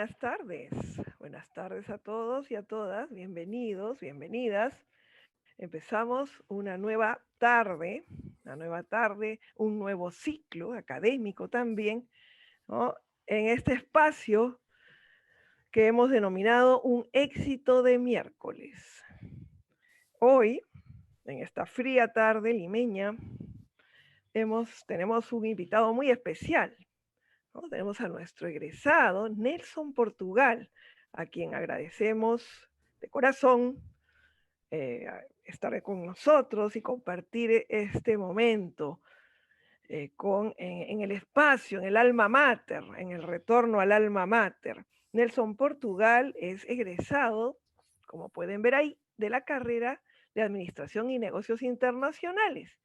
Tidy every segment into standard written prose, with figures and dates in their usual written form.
buenas tardes. Buenas tardes a todos y a todas. Bienvenidos, bienvenidas. Empezamos una nueva tarde, un nuevo ciclo académico también, ¿no? En este espacio que hemos denominado un éxito de miércoles. Hoy, en esta fría tarde limeña, tenemos un invitado muy especial, ¿no? Tenemos a nuestro egresado, Nelson Portugal, a quien agradecemos de corazón estar con nosotros y compartir este momento en el espacio, en el alma mater, en el retorno al alma mater. Nelson Portugal es egresado, como pueden ver ahí, de la carrera de Administración y Negocios Internacionales.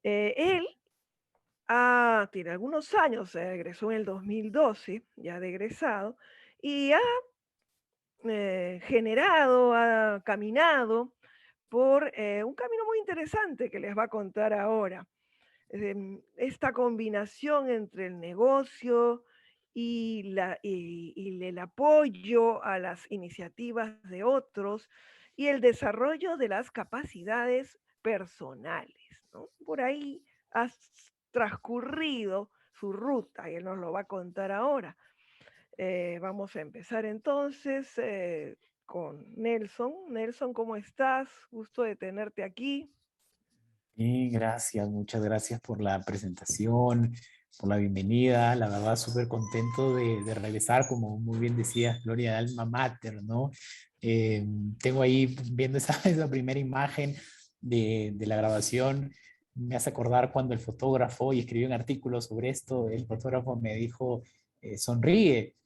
Él tiene algunos años, se egresó en el 2012, ya de egresado, y ha generado, ha caminado por un camino muy interesante que les va a contar ahora. Esta combinación entre el negocio y el apoyo a las iniciativas de otros y el desarrollo de las capacidades personales, ¿no? Por ahí ha transcurrido su ruta y él nos lo va a contar ahora. Vamos a empezar entonces con Nelson. Nelson, ¿cómo estás? Gusto de tenerte aquí. Gracias, muchas gracias por la presentación, por la bienvenida. La verdad, súper contento de regresar, como muy bien decía Gloria, de Alma Mater, ¿no? Eh, Tengo ahí viendo esa, esa primera imagen de la grabación. Me hace acordar cuando el fotógrafo, y escribí un artículo sobre esto, el fotógrafo me dijo, sonríe.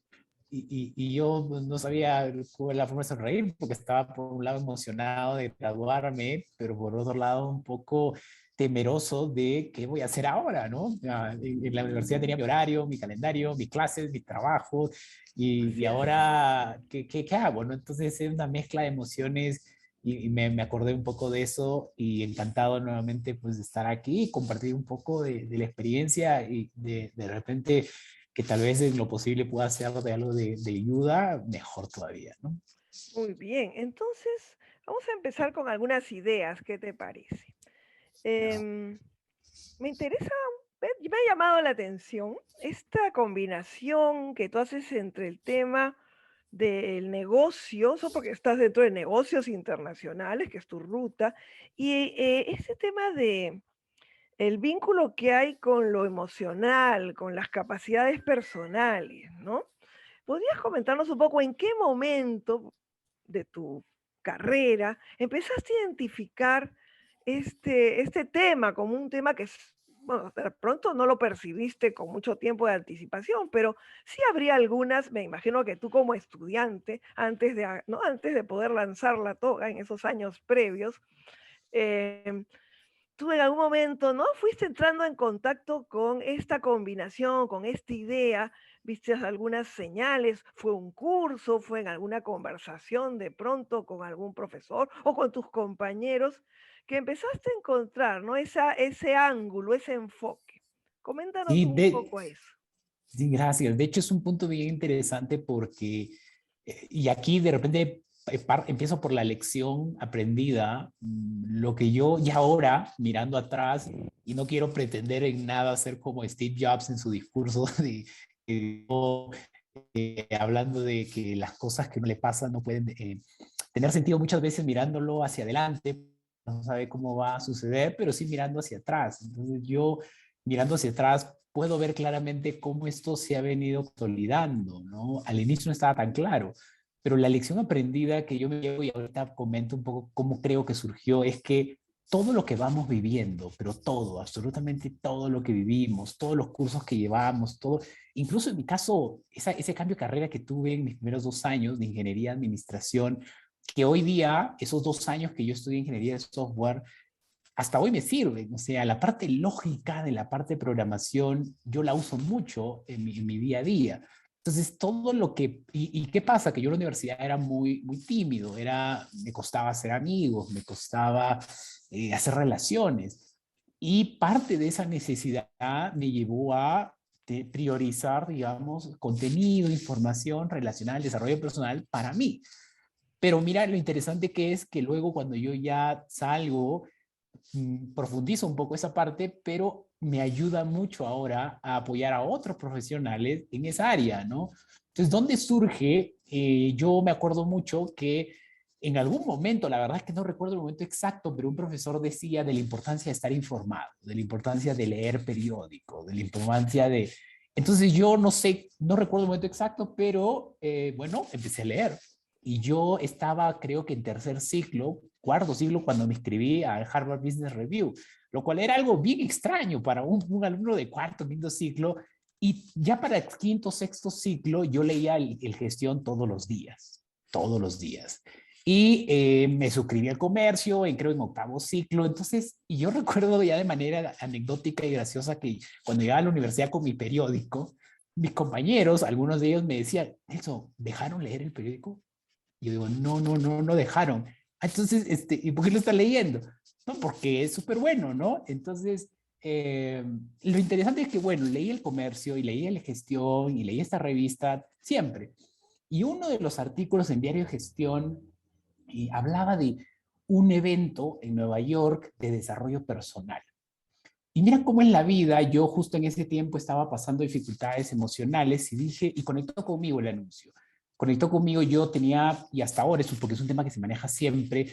Y yo no sabía cuál era la forma de sonreír porque estaba por un lado emocionado de graduarme, pero por otro lado un poco temeroso de qué voy a hacer ahora, ¿no? En la universidad tenía mi horario, mi calendario, mis clases, mi trabajo, y Así es. ahora, ¿qué hago, no? Entonces es una mezcla de emociones y me acordé un poco de eso y encantado nuevamente pues de estar aquí y compartir un poco de la experiencia y de repente que tal vez en lo posible pueda hacer de algo de ayuda, mejor todavía, ¿no? Muy bien. Entonces, vamos a empezar con algunas ideas. ¿Qué te parece? Claro. Em, Me interesa, me ha llamado la atención esta combinación que tú haces entre el tema del negocio, eso porque estás dentro de negocios internacionales, que es tu ruta, y ese tema de el vínculo que hay con lo emocional, con las capacidades personales, ¿no? ¿Podrías comentarnos un poco en qué momento de tu carrera empezaste a identificar este tema como un tema que bueno, de pronto no lo percibiste con mucho tiempo de anticipación, pero sí habría algunas, me imagino que tú como estudiante, ¿no? Antes de poder lanzar la toga en esos años previos, em, tú en algún momento, ¿no? Fuiste entrando en contacto con esta combinación, con esta idea, viste algunas señales, fue un curso, fue en alguna conversación de pronto con algún profesor o con tus compañeros, que empezaste a encontrar, ¿no? Ese ángulo, ese enfoque. Coméntanos Sí, un poco eso. sí, gracias. De hecho, es un punto bien interesante porque, y aquí de repente empiezo por la lección aprendida, lo que yo ya ahora, mirando atrás, y no quiero pretender en nada ser como Steve Jobs en su discurso hablando de que las cosas que no le pasan no pueden tener sentido muchas veces mirándolo hacia adelante, no sabe cómo va a suceder, pero sí mirando hacia atrás. Entonces yo mirando hacia atrás puedo ver claramente cómo esto se ha venido consolidando, ¿no? Al inicio no estaba tan claro, pero la lección aprendida que yo me llevo y ahorita comento un poco cómo creo que surgió es que todo lo que vamos viviendo, pero todo, absolutamente todo lo que vivimos, todos los cursos que llevamos, todo, incluso en mi caso, ese cambio de carrera que tuve en mis primeros 2 años de ingeniería de administración, que hoy día, esos 2 años que yo estudié ingeniería de software, hasta hoy me sirven. O sea, la parte lógica de la parte de programación, yo la uso mucho en mi día a día. Entonces, todo lo que... ¿Y qué pasa? Que yo en la universidad era muy tímido, me costaba hacer amigos, me costaba hacer relaciones. Y parte de esa necesidad me llevó a priorizar, digamos, contenido, información relacionada al desarrollo personal para mí. Pero mira, lo interesante que es que luego cuando yo ya salgo, profundizo un poco esa parte, pero me ayuda mucho ahora a apoyar a otros profesionales en esa área, ¿no? Entonces, ¿dónde surge? Yo me acuerdo mucho que en algún momento, la verdad es que no recuerdo el momento exacto, pero un profesor decía de la importancia de estar informado, de la importancia de leer periódicos, de la importancia de... Entonces yo no sé, no recuerdo el momento exacto, pero bueno, empecé a leer. Y yo estaba, creo que en tercer ciclo, cuarto ciclo, cuando me inscribí al Harvard Business Review, lo cual era algo bien extraño para un alumno de cuarto, quinto ciclo. Y ya para el quinto, sexto ciclo, yo leía el gestión todos los días, todos los días. Y me suscribí al comercio, creo en octavo ciclo. Entonces, y yo recuerdo ya de manera anecdótica y graciosa que cuando llegaba a la universidad con mi periódico, mis compañeros, algunos de ellos me decían, Nelson, ¿dejaron leer el periódico? Y yo digo, no, no, no, no dejaron. Entonces, ¿y por qué lo está leyendo? No, porque es súper bueno, ¿no? Entonces, lo interesante es que, bueno, leí el comercio y leí la gestión y leí esta revista siempre. Y uno de los artículos en Diario de Gestión hablaba de un evento en Nueva York de desarrollo personal. Y mira cómo en la vida, yo justo en ese tiempo estaba pasando dificultades emocionales y dije, y conectó conmigo el anuncio. Conectó conmigo, yo tenía, y hasta ahora, porque es un tema que se maneja siempre,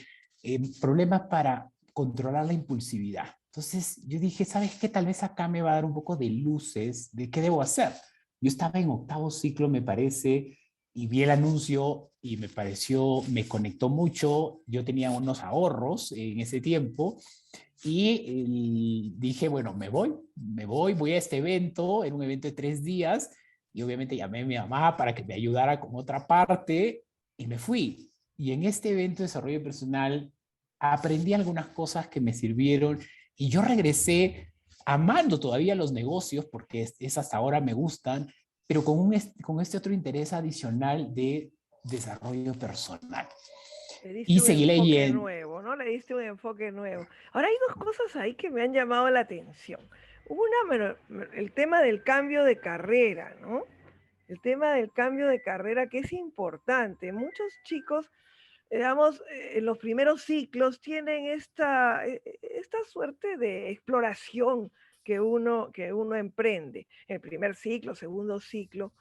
problemas para controlar la impulsividad. Entonces yo dije, ¿sabes qué? Tal vez acá me va a dar un poco de luces de qué debo hacer. Yo estaba en octavo ciclo, me parece, y vi el anuncio y me pareció, me conectó mucho. Yo tenía unos ahorros en ese tiempo y dije, bueno, voy a este evento, era un evento de 3 días, y obviamente llamé a mi mamá para que me ayudara con otra parte, y me fui. Y en este evento de desarrollo personal aprendí algunas cosas que me sirvieron, y yo regresé amando todavía los negocios, porque es hasta ahora me gustan, pero con este otro interés adicional de desarrollo personal. Le Y diste un seguí enfoque leyendo. nuevo, ¿no? Le diste un enfoque nuevo. Ahora hay dos cosas ahí que me han llamado la atención. Una, el tema del cambio de carrera, ¿no? El tema del cambio de carrera que es importante. Muchos chicos, digamos, en los primeros ciclos tienen esta suerte de exploración que uno emprende, el primer ciclo, segundo ciclo.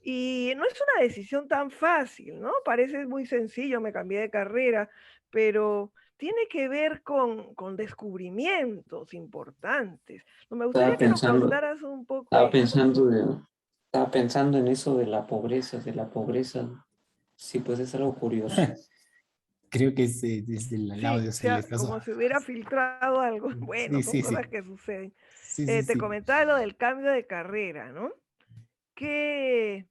Y no es una decisión tan fácil, ¿no? Parece muy sencillo, me cambié de carrera, pero tiene que ver con descubrimientos importantes. No, me Estaba gustaría que nos pensando, contaras un poco estaba eso. pensando, estaba pensando en eso de la pobreza. Sí, pues es algo curioso. Creo que es desde el Sí, audio o se les sea, pasó. como si hubiera filtrado algo. Bueno, Sí, son sí, cosas sí. que suceden. Sí, sí, Te sí. comentaba lo del cambio de carrera, ¿no? Que,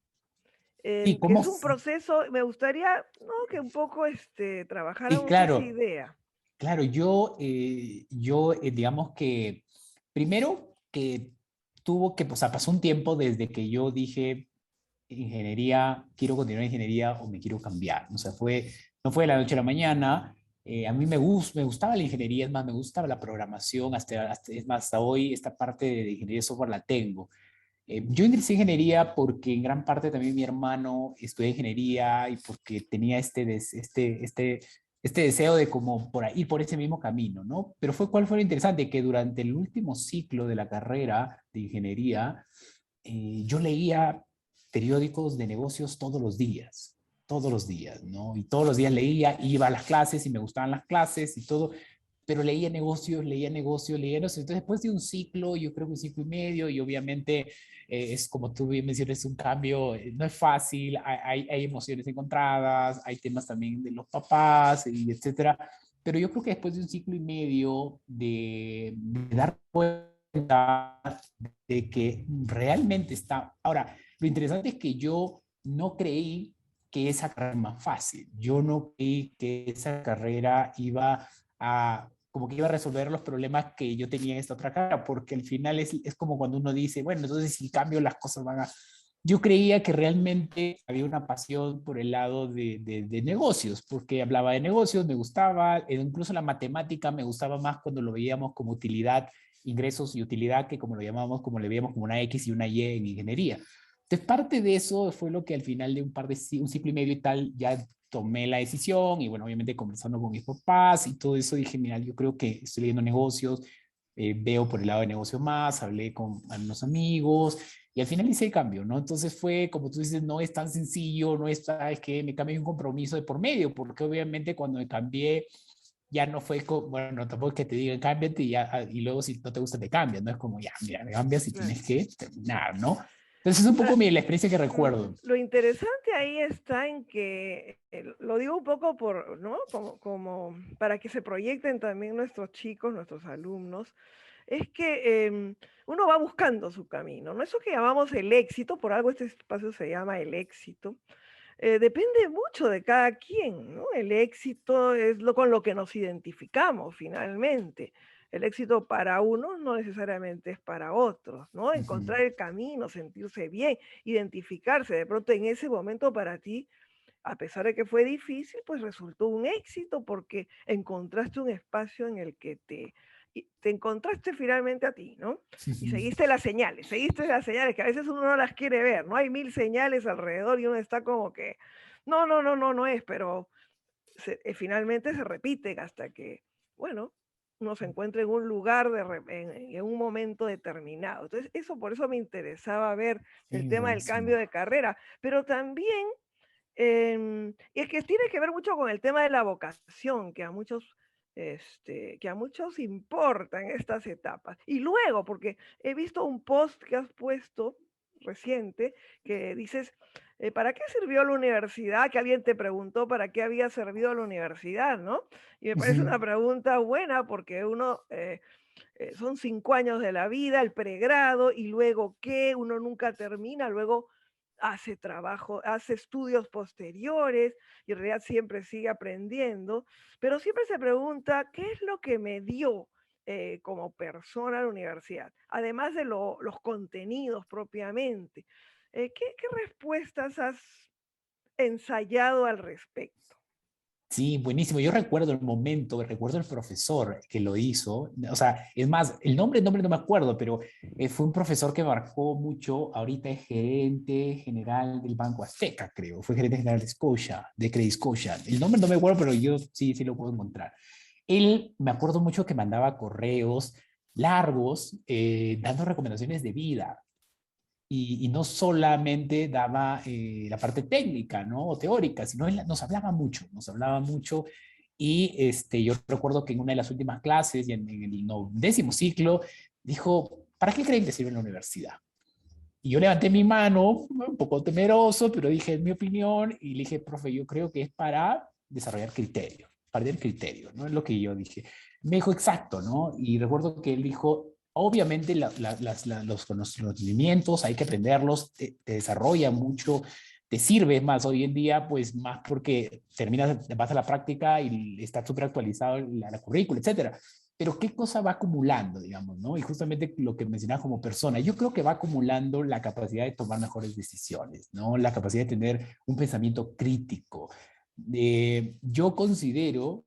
Sí, que ¿cómo? es un proceso, me gustaría, ¿no? Que un poco Y trabajáramos esa claro, idea. claro, digamos que primero que tuvo que, o sea, pasó un tiempo desde que yo dije ingeniería, quiero continuar en ingeniería o me quiero cambiar. O sea, no fue de la noche a la mañana. A mí me gustaba la ingeniería, es más, me gustaba la programación, es más, hasta hoy esta parte de ingeniería de software la tengo. Yo ingresé en ingeniería porque en gran parte también mi hermano estudió ingeniería y porque tenía este deseo de como ir por ese mismo camino, ¿no? Pero ¿cuál fue lo interesante? Que durante el último ciclo de la carrera de ingeniería, yo leía periódicos de negocios todos los días, ¿no? Y todos los días leía, iba a las clases y me gustaban las clases y todo, pero leía negocios, leía negocios, leía negocios. Entonces, después de un ciclo, yo creo que un ciclo y medio, y obviamente es como tú bien mencionas, un cambio, no es fácil, hay emociones encontradas, hay temas también de los papás, y etcétera. Pero yo creo que después de un ciclo y medio de dar cuenta de que realmente está... Ahora, lo interesante es que yo no creí que esa carrera era más fácil. Yo no creí que esa carrera iba como que iba a resolver los problemas que yo tenía en esta otra carrera, porque al final es como cuando uno dice, bueno, entonces si cambio las cosas yo creía que realmente había una pasión por el lado de negocios, porque hablaba de negocios, me gustaba, incluso la matemática me gustaba más cuando lo veíamos como utilidad, ingresos y utilidad, que como lo llamábamos, como le veíamos como una X y una Y en ingeniería. Entonces, parte de eso fue lo que al final de un ciclo y medio y tal, ya tomé la decisión y bueno, obviamente conversando con mis papás y todo eso, dije, mira, yo creo que estoy leyendo negocios, veo por el lado de negocios más, hablé con unos amigos y al final hice el cambio, ¿no? Entonces fue, como tú dices, no es tan sencillo, no es que me cambié un compromiso de por medio, porque obviamente cuando me cambié ya no fue, bueno, tampoco es que te digan cámbiate y, ya, y luego si no te gusta te cambias, ¿no? Es como, ya, mira, me cambias y Claro. tienes que terminar, ¿no? Entonces es un poco Ahora, la experiencia que recuerdo. lo interesante ahí está en que, lo digo un poco por, ¿no? Como para que se proyecten también nuestros chicos, nuestros alumnos, es que uno va buscando su camino, ¿no? Eso que llamamos el éxito, por algo este espacio se llama el éxito, depende mucho de cada quien, ¿no? El éxito es lo con lo que nos identificamos finalmente. El éxito para unos no necesariamente es para otros, ¿no? Uh -huh. Encontrar el camino, sentirse bien, identificarse. De pronto en ese momento para ti, a pesar de que fue difícil, pues resultó un éxito porque encontraste un espacio en el que te encontraste finalmente a ti, ¿no? Uh Y -huh. seguiste las señales que a veces uno no las quiere ver, ¿no? Hay mil señales alrededor y uno está como que, no, no, no, no, no es, pero finalmente se repiten hasta que, bueno, uno se encuentra en un lugar, en un momento determinado. Entonces, por eso me interesaba ver el Sí, tema del buenísimo. cambio de carrera, pero también y es que tiene que ver mucho con el tema de la vocación, que a muchos importa en estas etapas. Y luego, porque he visto un post que has puesto reciente, que dices, ¿para qué sirvió la universidad? Que alguien te preguntó para qué había servido la universidad, ¿no? Y me Uh parece una -huh. pregunta buena porque son 5 años de la vida, el pregrado, y luego qué, uno nunca termina, luego hace trabajo, hace estudios posteriores y en realidad siempre sigue aprendiendo, pero siempre se pregunta, ¿qué es lo que me dio como persona la universidad? Además de los contenidos propiamente. ¿Qué respuestas has ensayado al respecto? Sí, buenísimo. Yo recuerdo el momento, recuerdo el profesor que lo hizo. O sea, es más, el nombre no me acuerdo, pero fue un profesor que marcó mucho. Ahorita es gerente general del Banco Azteca, creo. Fue gerente general de Scotia, de Credit Scotia. El nombre no me acuerdo, pero yo sí, sí lo puedo encontrar. Él, me acuerdo mucho que mandaba correos largos dando recomendaciones de vida y no solamente daba la parte técnica, ¿no? O teórica, sino él nos hablaba mucho. Y yo recuerdo que en una de las últimas clases, y en el 10º ciclo, dijo, ¿para qué creen que sirve la universidad? Y yo levanté mi mano, un poco temeroso, pero dije, en mi opinión, y le dije, profe, yo creo que es para desarrollar criterio, para el criterio, ¿no? Es lo que yo dije. Me dijo, exacto, ¿no? Y recuerdo que él dijo, obviamente los conocimientos hay que aprenderlos, te desarrolla mucho, te sirve más hoy en día, pues más porque terminas, vas a la práctica y está súper actualizado la currícula, etcétera. Pero qué cosa va acumulando, digamos, ¿no? Y justamente lo que mencionaba como persona, yo creo que va acumulando la capacidad de tomar mejores decisiones, ¿no? La capacidad de tener un pensamiento crítico. Yo considero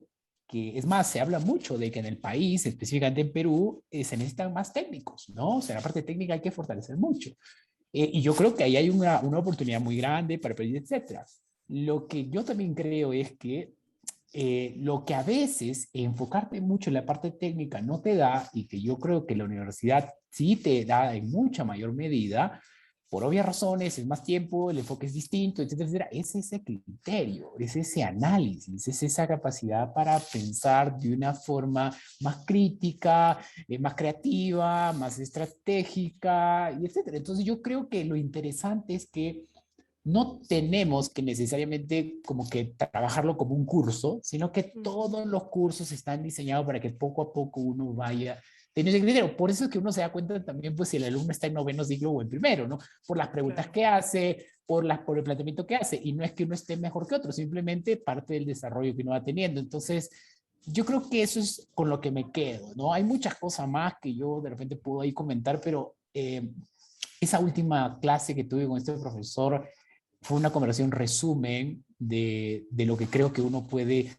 que, es más, se habla mucho de que en el país, específicamente en Perú, se necesitan más técnicos, ¿no? O sea, la parte técnica hay que fortalecer mucho. Y yo creo que ahí hay una oportunidad muy grande para Perú, etcétera. Lo que yo también creo es que lo que a veces enfocarte mucho en la parte técnica no te da, y que yo creo que la universidad sí te da en mucha mayor medida, por obvias razones, es más tiempo, el enfoque es distinto, etcétera, etcétera, es ese criterio, es ese análisis, es esa capacidad para pensar de una forma más crítica, más creativa, más estratégica, y etcétera. Entonces yo creo que lo interesante es que no tenemos que necesariamente como que trabajarlo como un curso, sino que Ujú. todos los cursos están diseñados para que poco a poco uno vaya teniendo ese criterio. Por eso es que uno se da cuenta también, pues, si el alumno está en 9º ciclo o en primero, ¿no? Por las preguntas Claro. que hace, por el planteamiento que hace. Y no es que uno esté mejor que otro, simplemente parte del desarrollo que uno va teniendo. Entonces, yo creo que eso es con lo que me quedo, ¿no? Hay muchas cosas más que yo de repente puedo ahí comentar, pero esa última clase que tuve con este profesor fue una conversación resumen de lo que creo que uno puede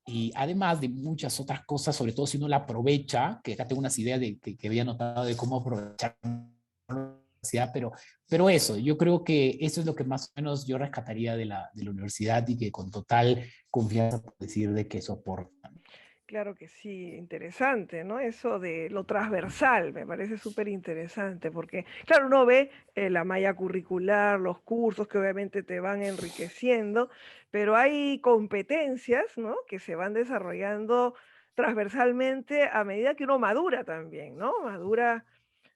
y además de muchas otras cosas, sobre todo si uno la aprovecha, que acá tengo unas ideas que había notado de cómo aprovechar la universidad, pero eso, yo creo que eso es lo que más o menos yo rescataría de la universidad y que con total confianza puedo decir de que eso aporta. Claro que sí, interesante, ¿no? Eso de lo transversal me parece súper interesante porque, claro, uno ve la malla curricular, los cursos que obviamente te van enriqueciendo, pero hay competencias, ¿no? Que se van desarrollando transversalmente a medida que uno madura también, ¿no? Madura,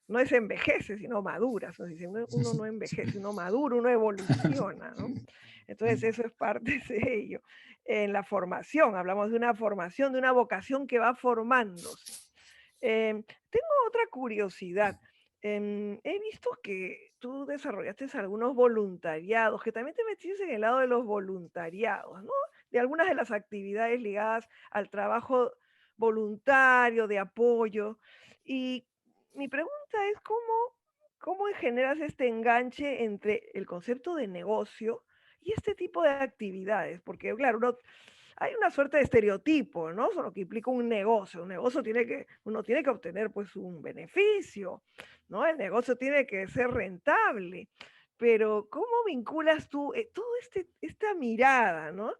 no es envejece, sino madura. ¿No? Dice, uno no envejece, uno madura, uno evoluciona, ¿no? Entonces eso es parte de ello. En la formación, hablamos de una formación, de una vocación que va formándose. Tengo otra curiosidad. He visto que tú desarrollaste algunos voluntariados, que también te metiste en el lado de los voluntariados, ¿no? De algunas de las actividades ligadas al trabajo voluntario, de apoyo. Y mi pregunta es cómo generas este enganche entre el concepto de negocio y este tipo de actividades, porque claro, hay una suerte de estereotipo, ¿no? Sobre lo que implica un negocio. Un negocio uno tiene que obtener pues un beneficio, ¿no? El negocio tiene que ser rentable. Pero ¿cómo vinculas tú todo esta mirada, ¿no?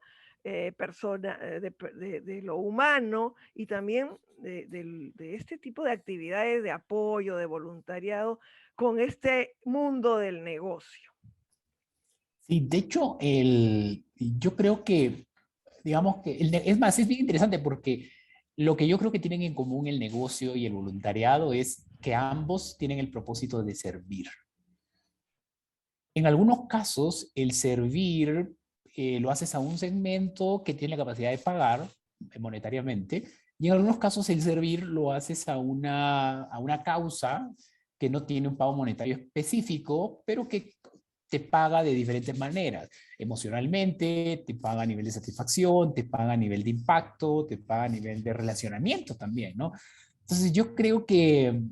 De lo humano y también de este tipo de actividades de apoyo, de voluntariado, con este mundo del negocio? Sí, de hecho, yo creo que, digamos que, es más, es bien interesante porque lo que yo creo que tienen en común el negocio y el voluntariado es que ambos tienen el propósito de servir. En algunos casos, el servir lo haces a un segmento que tiene la capacidad de pagar monetariamente, y en algunos casos el servir lo haces a una causa que no tiene un pago monetario específico, pero que te paga de diferentes maneras. Emocionalmente, te paga a nivel de satisfacción, te paga a nivel de impacto, te paga a nivel de relacionamiento también, ¿no? Entonces yo creo que,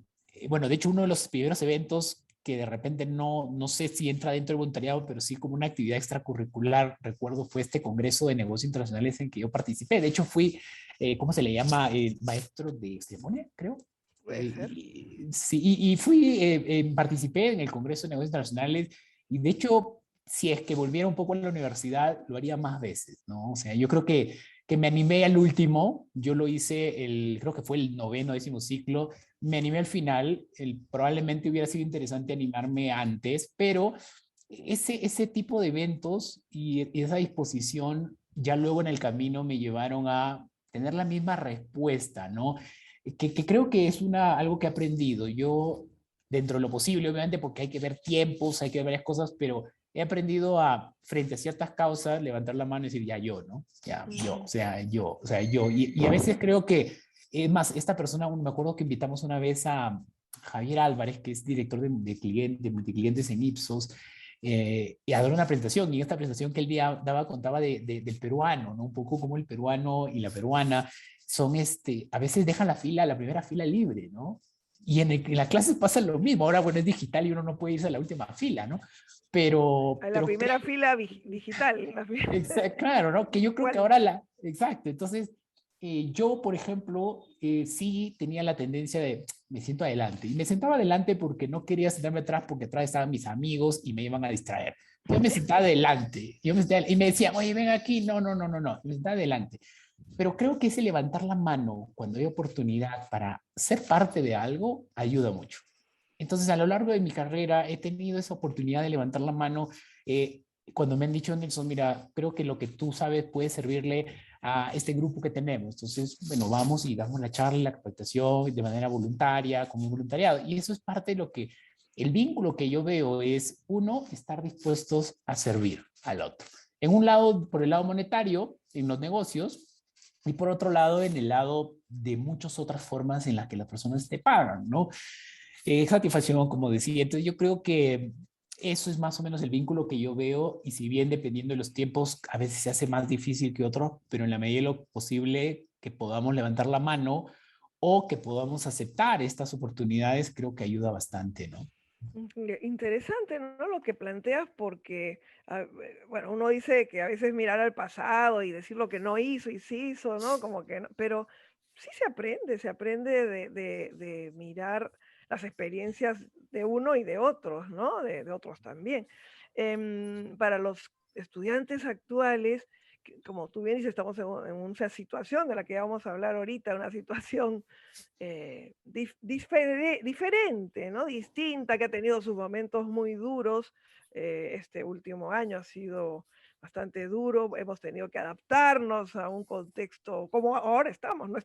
bueno, de hecho uno de los primeros eventos que de repente no sé si entra dentro del voluntariado, pero sí como una actividad extracurricular, recuerdo, fue este Congreso de Negocios Internacionales en que yo participé. De hecho fui, ¿cómo se le llama? Maestro de ceremonia, creo. Puede ser. Sí, y fui, participé en el Congreso de Negocios Internacionales y de hecho, si es que volviera un poco a la universidad, lo haría más veces, ¿no? O sea, yo creo que me animé al último, yo lo hice, creo que fue el noveno, décimo ciclo, me animé al final, probablemente hubiera sido interesante animarme antes, pero ese tipo de eventos y esa disposición ya luego en el camino me llevaron a tener la misma respuesta, ¿no? Que creo que es algo que he aprendido. Yo, dentro de lo posible, obviamente, porque hay que ver tiempos, hay que ver varias cosas, pero he aprendido a, frente a ciertas causas, levantar la mano y decir, ya yo, ¿no? Ya yo, Ujú. o sea, yo. Y a veces creo que, es más, esta persona, me acuerdo que invitamos una vez a Javier Álvarez, que es director de multiclientes en Ipsos, y a dar una presentación. Y en esta presentación que él daba contaba del peruano, ¿no? Un poco como el peruano y la peruana son, a veces dejan la primera fila libre, ¿no? Y en las clases pasa lo mismo. Ahora, bueno, es digital y uno no puede irse a la última fila, ¿no? Pero, En la pero primera fila digital. Claro, ¿no? Que yo creo que ¿Cuál? ahora exacto. Entonces, yo, por ejemplo, sí tenía la tendencia de, me siento adelante. Y me sentaba adelante porque no quería sentarme atrás porque atrás estaban mis amigos y me iban a distraer. Yo me sentaba adelante. Y me decían, oye, ven aquí. No, no, no, no, no. Me sentaba adelante. Pero creo que ese levantar la mano cuando hay oportunidad para ser parte de algo ayuda mucho. Entonces, a lo largo de mi carrera he tenido esa oportunidad de levantar la mano. eh, Cuando me han dicho, Nelson, mira, creo que lo que tú sabes puede servirle a este grupo que tenemos. Entonces, bueno, vamos y damos la charla, la capacitación de manera voluntaria, como un voluntariado. Y eso es parte de lo que, el vínculo que yo veo es, uno, estar dispuestos a servir al otro. En un lado, por el lado monetario, en los negocios, y por otro lado, en el lado de muchas otras formas en las que las personas te pagan, ¿no? Satisfacción, como decía. Entonces yo creo que eso es más o menos el vínculo que yo veo y si bien dependiendo de los tiempos a veces se hace más difícil que otros, pero en la medida de lo posible que podamos levantar la mano o que podamos aceptar estas oportunidades, creo que ayuda bastante, ¿no? Interesante, ¿no? Lo que planteas, porque, bueno, uno dice que a veces mirar al pasado y decir lo que no hizo y sí hizo, ¿no? Como que no, pero sí se aprende de mirar las experiencias de uno y de otros, ¿no? De otros también. Para los estudiantes actuales, como tú bien dices, estamos en una situación de la que vamos a hablar ahorita, una situación diferente, ¿no? Distinta, que ha tenido sus momentos muy duros. Este último año ha sido bastante duro, hemos tenido que adaptarnos a un contexto como ahora estamos, no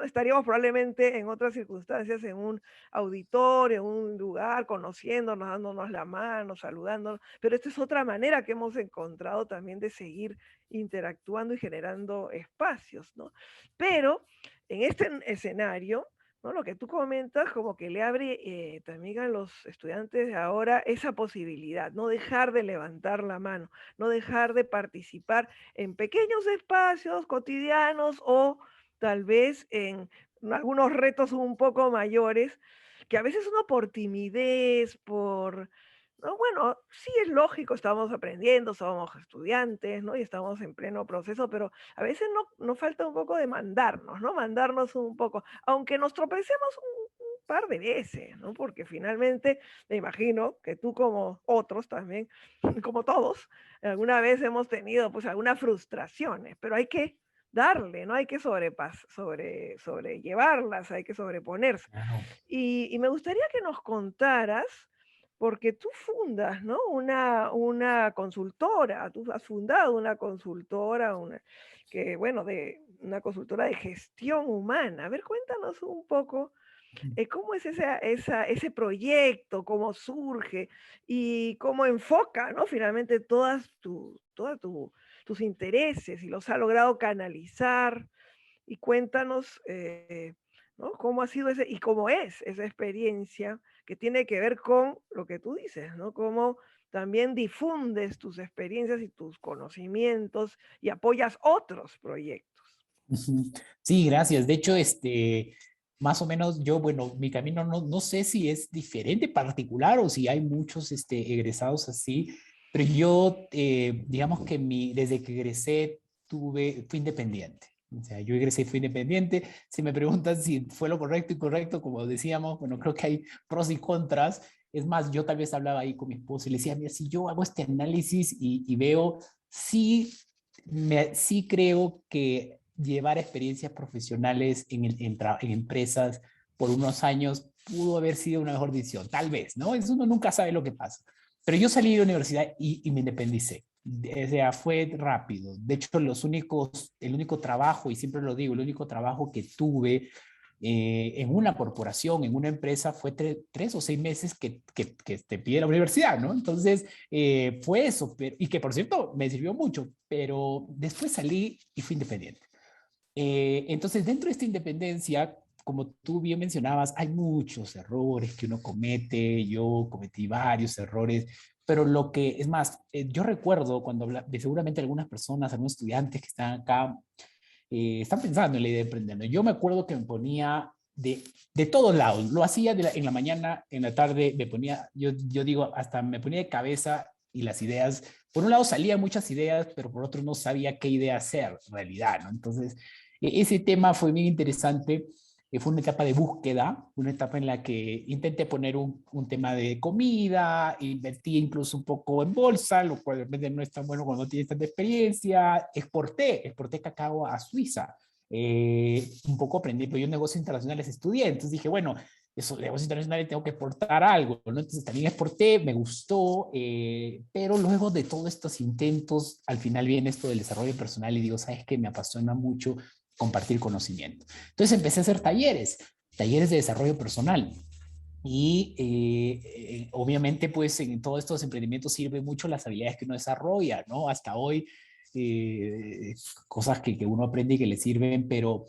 estaríamos probablemente en otras circunstancias, en un auditorio, en un lugar, conociéndonos, dándonos la mano, saludándonos, pero esta es otra manera que hemos encontrado también de seguir interactuando y generando espacios, ¿no? Pero en este escenario, ¿no? Lo que tú comentas como que le abre también a los estudiantes de ahora esa posibilidad, no dejar de levantar la mano, no dejar de participar en pequeños espacios cotidianos o tal vez en algunos retos un poco mayores, que a veces uno por timidez, por... No, bueno, sí es lógico, estamos aprendiendo, somos estudiantes, ¿no? Y estamos en pleno proceso, pero a veces nos falta un poco de mandarnos, ¿no? Mandarnos un poco, aunque nos tropecemos un par de veces, ¿no? Porque finalmente me imagino que tú como otros también, como todos, alguna vez hemos tenido pues algunas frustraciones, pero hay que darle, ¿no? Hay que sobrellevarlas, hay que sobreponerse. Claro. Y me gustaría que nos contaras, porque tú fundas, ¿no? Una consultora, tú has fundado una consultora, que, bueno, de una consultora de gestión humana. A ver, cuéntanos un poco cómo es ese proyecto, cómo surge y cómo enfoca, ¿no? Finalmente tus intereses y los ha logrado canalizar. Y cuéntanos, ¿no? Cómo ha sido y cómo es esa experiencia que tiene que ver con lo que tú dices, ¿no? Cómo también difundes tus experiencias y tus conocimientos y apoyas otros proyectos. Ujú. Sí, gracias. De hecho, más o menos yo, bueno, mi camino no sé si es diferente, particular, o si hay muchos egresados así, pero yo, digamos que desde que egresé, fui independiente. O sea, yo egresé y fui independiente. Si me preguntan si fue lo correcto y correcto, como decíamos, bueno, creo que hay pros y contras. Es más, yo tal vez hablaba ahí con mi esposo y le decía, mira, si yo hago este análisis y veo, sí, sí creo que llevar experiencias profesionales en empresas por unos años pudo haber sido una mejor decisión, tal vez, ¿no? Eso uno nunca sabe lo que pasa. Pero yo salí de la universidad y me independicé. O sea, fue rápido. De hecho, el único trabajo, y siempre lo digo, el único trabajo que tuve en una corporación, en una empresa, fue 3 o 6 meses que te pide la universidad, ¿no? Entonces, fue eso, y que por cierto me sirvió mucho, pero después salí y fui independiente. Entonces, dentro de esta independencia, como tú bien mencionabas, hay muchos errores que uno comete, yo cometí varios errores, pero lo que es más, yo recuerdo cuando de seguramente algunas personas, algunos estudiantes que están acá, están pensando en la idea de emprender, ¿no? Yo me acuerdo que me ponía de todos lados, lo hacía en la mañana, en la tarde, me ponía, yo digo, hasta me ponía de cabeza y las ideas, por un lado salían muchas ideas, pero por otro no sabía qué idea hacer en realidad, ¿no? Entonces, ese tema fue bien interesante. Fue una etapa de búsqueda, una etapa en la que intenté poner un tema de comida, invertí incluso un poco en bolsa, lo cual de repente no es tan bueno cuando no tienes tanta experiencia. Exporté cacao a Suiza. Un poco aprendí, pero yo negocios internacionales estudié, entonces dije, bueno, esos negocios internacionales tengo que exportar algo, ¿no? Entonces también exporté, me gustó, pero luego de todos estos intentos, al final viene esto del desarrollo personal y digo, ¿sabes qué? Me apasiona mucho compartir conocimiento. Entonces empecé a hacer talleres de desarrollo personal. Y obviamente, pues en todos estos emprendimientos sirve mucho las habilidades que uno desarrolla, ¿no? Hasta hoy, cosas que uno aprende y que le sirven, pero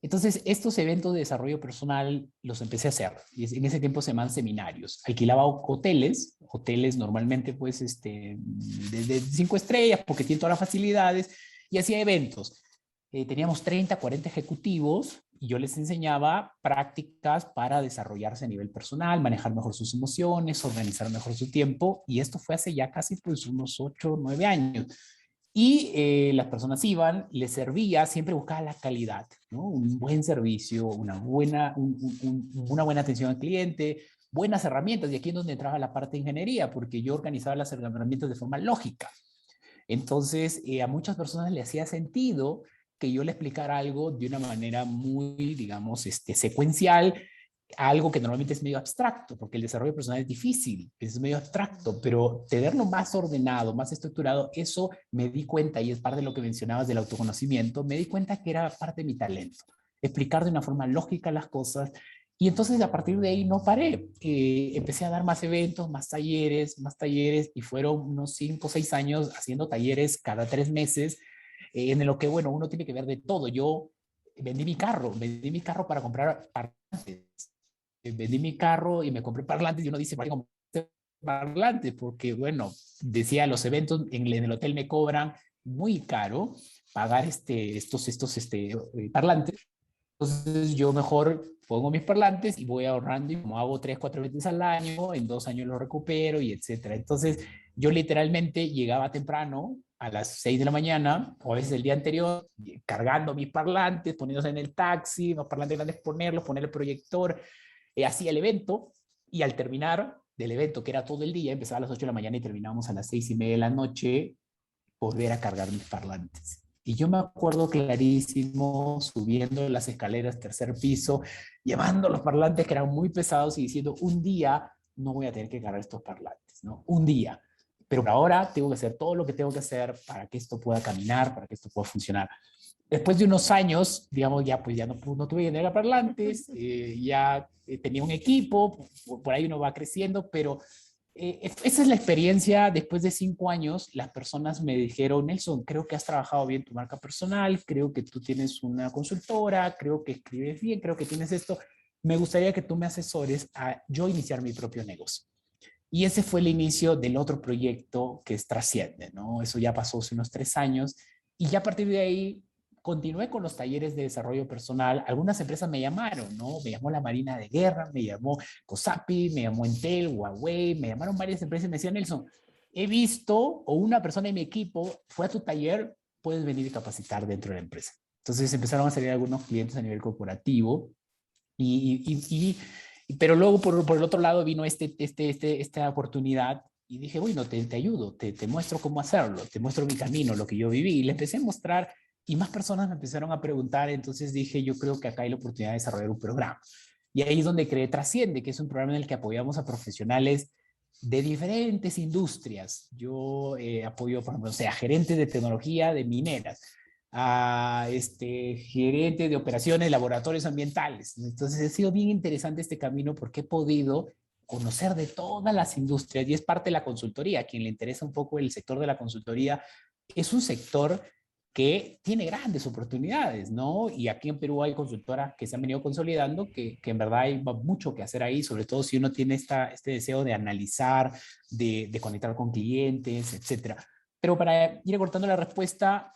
entonces estos eventos de desarrollo personal los empecé a hacer. Y en ese tiempo se llaman seminarios. Alquilaba hoteles normalmente, pues, de 5 estrellas, porque tienen todas las facilidades, y hacía eventos. Teníamos 30, 40 ejecutivos y yo les enseñaba prácticas para desarrollarse a nivel personal, manejar mejor sus emociones, organizar mejor su tiempo, y esto fue hace ya casi pues unos 8 o 9 años. Y las personas iban, les servía, siempre buscaba la calidad, ¿no? Un buen servicio, una buena atención al cliente, buenas herramientas, y aquí es donde entraba la parte de ingeniería, porque yo organizaba las herramientas de forma lógica. Entonces, a muchas personas le hacía sentido que yo le explicara algo de una manera muy, digamos, secuencial, algo que normalmente es medio abstracto, porque el desarrollo personal es difícil, es medio abstracto, pero tenerlo más ordenado, más estructurado, eso me di cuenta, y es parte de lo que mencionabas del autoconocimiento, me di cuenta que era parte de mi talento, explicar de una forma lógica las cosas. Y entonces a partir de ahí no paré. Empecé a dar más eventos, más talleres, y fueron unos 5 o 6 años haciendo talleres cada 3 meses, en lo que, bueno, uno tiene que ver de todo. Yo vendí mi carro para comprar parlantes. Vendí mi carro y me compré parlantes, y uno dice, ¿para qué compré parlantes? Porque, bueno, decía, los eventos en el hotel me cobran muy caro pagar estos parlantes. Entonces yo mejor pongo mis parlantes y voy ahorrando, y como hago 3, 4 veces al año, en 2 años lo recupero y etcétera. Entonces yo literalmente llegaba temprano a las 6 de la mañana, o a veces el día anterior, cargando mis parlantes, poniéndose en el taxi, los parlantes grandes, poner el proyector, hacía el evento, y al terminar del evento, que era todo el día, empezaba a las 8 de la mañana y terminábamos a las 6:30 de la noche, volver a cargar mis parlantes. Y yo me acuerdo clarísimo subiendo las escaleras, tercer piso, llevando los parlantes que eran muy pesados, y diciendo, un día no voy a tener que cargar estos parlantes, ¿no? Un día. Pero ahora tengo que hacer todo lo que tengo que hacer para que esto pueda caminar, para que esto pueda funcionar. Después de unos años, digamos, ya pues ya no tuve que tener parlantes, ya tenía un equipo, por ahí uno va creciendo, pero esa es la experiencia. Después de 5 años, las personas me dijeron, Nelson, creo que has trabajado bien tu marca personal, creo que tú tienes una consultora, creo que escribes bien, creo que tienes esto. Me gustaría que tú me asesores a yo iniciar mi propio negocio. Y ese fue el inicio del otro proyecto, que es Trasciende, ¿no? Eso ya pasó hace unos 3 años, y ya a partir de ahí continué con los talleres de desarrollo personal. Algunas empresas me llamaron, ¿no? Me llamó la Marina de Guerra, me llamó COSAPI, me llamó Entel, Huawei, me llamaron varias empresas y me decían, Nelson, he visto, o una persona de mi equipo fue a tu taller, puedes venir y capacitar dentro de la empresa. Entonces empezaron a salir algunos clientes a nivel corporativo, pero luego por el otro lado vino esta oportunidad, y dije, bueno, te ayudo, te muestro cómo hacerlo, te muestro mi camino, lo que yo viví, y le empecé a mostrar, y más personas me empezaron a preguntar. Entonces dije, yo creo que acá hay la oportunidad de desarrollar un programa. Y ahí es donde creé Trasciende, que es un programa en el que apoyamos a profesionales de diferentes industrias. Yo apoyo, por ejemplo, o sea, gerentes de tecnología de mineras, a gerente de operaciones de laboratorios ambientales. Entonces ha sido bien interesante este camino, porque he podido conocer de todas las industrias, y es parte de la consultoría. A quien le interesa un poco el sector de la consultoría, es un sector que tiene grandes oportunidades, ¿no? Y aquí en Perú hay consultoras que se han venido consolidando, que en verdad hay mucho que hacer ahí, sobre todo si uno tiene este deseo de analizar, de conectar con clientes, etcétera. Pero para ir cortando la respuesta,